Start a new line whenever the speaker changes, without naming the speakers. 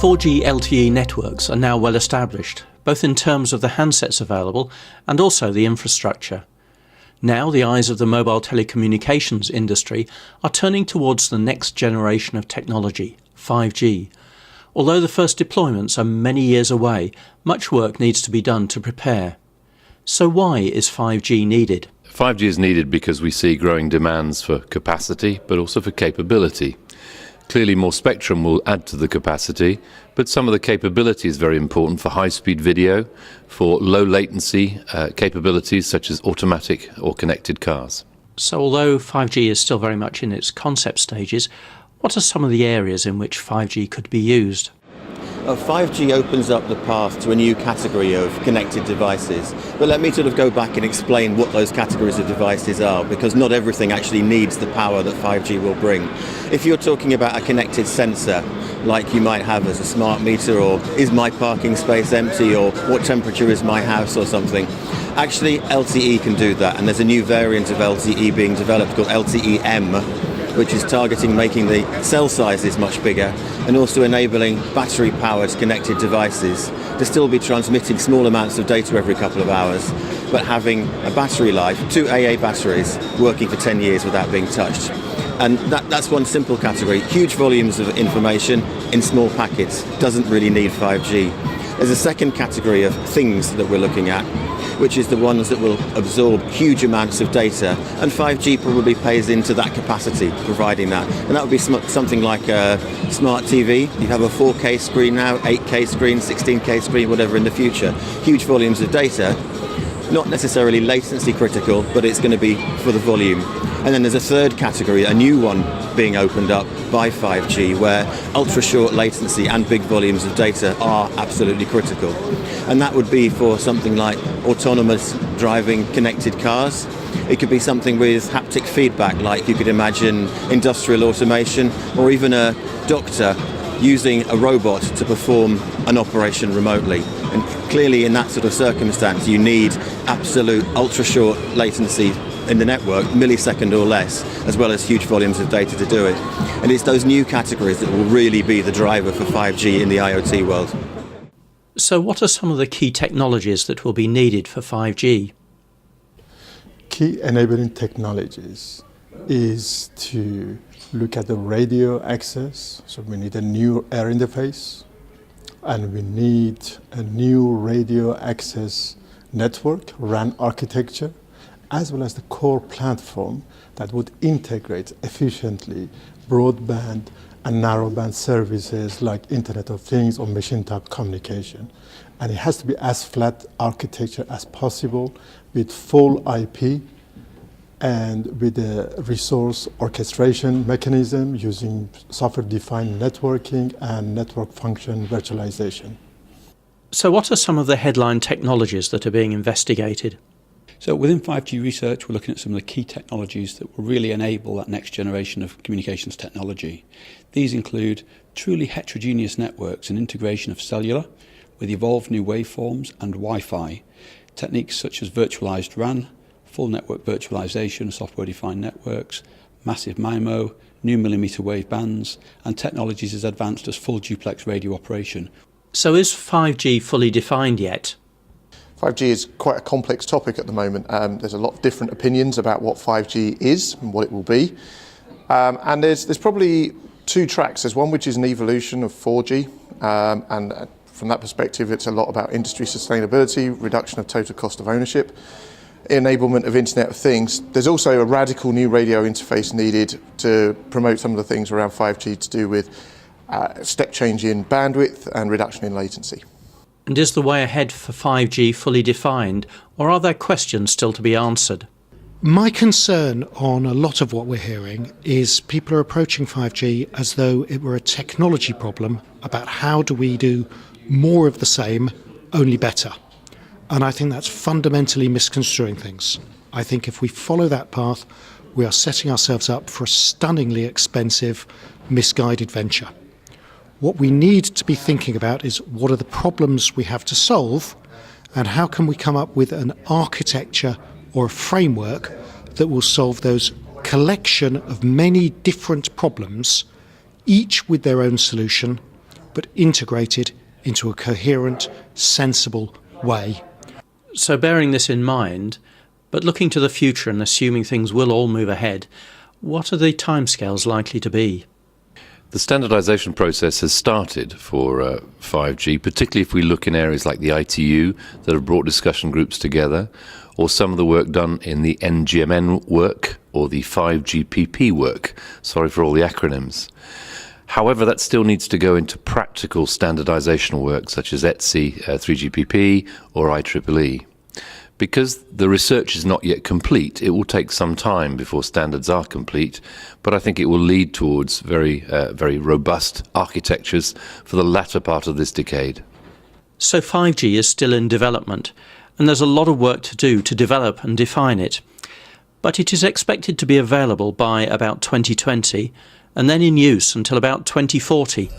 4G LTE networks are now well established, both in terms of the handsets available and also the infrastructure. Now the eyes of the mobile telecommunications industry are turning towards the next generation of technology, 5G. Although the first deployments are many years away, much work needs to be done to prepare. So why is 5G needed?
5G is needed because we see growing demands for capacity, but also for capability. Clearly more spectrum will add to the capacity, but some of the capability is very important for high-speed video, for low latency capabilities such as automatic or connected cars.
So although 5G is still very much in its concept stages, what are some of the areas in which 5G could be used?
5G opens up the path to a new category of connected devices. But let me sort of go back and explain what those categories of devices are, because not everything actually needs the power that 5G will bring. If you're talking about a connected sensor, like you might have as a smart meter, or is my parking space empty, or what temperature is my house or something, actually LTE can do that. And there's a new variant of LTE being developed called LTE-M, which is targeting making the cell sizes much bigger and also enabling battery-powered connected devices to still be transmitting small amounts of data every couple of hours, but having a battery life, 2 AA batteries, working for 10 years without being touched. And that's one simple category. Huge volumes of information in small packets doesn't really need 5G. There's a second category of things that we're looking at, which is the ones that will absorb huge amounts of data, and 5G probably pays into that capacity, providing that. And that would be something like a smart TV. You have a 4K screen now, 8K screen, 16K screen, whatever in the future. Huge volumes of data, not necessarily latency critical, but it's going to be for the volume. And then there's a third category, a new one being opened up by 5G, where ultra-short latency and big volumes of data are absolutely critical. And that would be for something like autonomous driving connected cars. It could be something with haptic feedback, like you could imagine industrial automation, or even a doctor using a robot to perform an operation remotely. And clearly in that sort of circumstance, you need absolute ultra-short latency in the network, millisecond or less, as well as huge volumes of data to do it. And it's those new categories that will really be the driver for 5G in the IoT world.
So what are some of the key technologies that will be needed for 5G?
Key enabling technologies is to look at the radio access. So we need a new air interface, and we need a new radio access network, RAN architecture, as well as the core platform that would integrate efficiently broadband and narrowband services like Internet of Things or machine-type communication. And it has to be as flat architecture as possible with full IP and with a resource orchestration mechanism using software-defined networking and network function virtualization.
So what are some of the headline technologies that are being investigated?
So within 5G research, we're looking at some of the key technologies that will really enable that next generation of communications technology. These include truly heterogeneous networks and integration of cellular with evolved new waveforms and Wi-Fi, techniques such as virtualized RAN, full network virtualization, software-defined networks, massive MIMO, new millimeter wave bands, and technologies as advanced as full duplex radio operation.
So is 5G fully defined yet?
5G is quite a complex topic at the moment. There's a lot of different opinions about what 5G is and what it will be. And there's probably two tracks. There's one which is an evolution of 4G, and from that perspective it's a lot about industry sustainability, reduction of total cost of ownership, enablement of Internet of Things. There's also a radical new radio interface needed to promote some of the things around 5G to do with step change in bandwidth and reduction in latency.
And is the way ahead for 5G fully defined, or are there questions still to be answered?
My concern on a lot of what we're hearing is people are approaching 5G as though it were a technology problem about how do we do more of the same, only better. And I think that's fundamentally misconstruing things. I think if we follow that path, we are setting ourselves up for a stunningly expensive, misguided venture. What we need to be thinking about is what are the problems we have to solve, and how can we come up with an architecture or a framework that will solve those collection of many different problems, each with their own solution, but integrated into a coherent, sensible way.
So bearing this in mind, but looking to the future and assuming things will all move ahead, what are the timescales likely to be?
The standardisation process has started for 5G, particularly if we look in areas like the ITU that have brought discussion groups together, or some of the work done in the NGMN work or the 5GPP work. Sorry for all the acronyms. However, that still needs to go into practical standardisation work such as ETSI, 3GPP or IEEE. Because the research is not yet complete, it will take some time before standards are complete, but I think it will lead towards very robust architectures for the latter part of this decade.
So 5G is still in development, and there's a lot of work to do to develop and define it. But it is expected to be available by about 2020, and then in use until about 2040.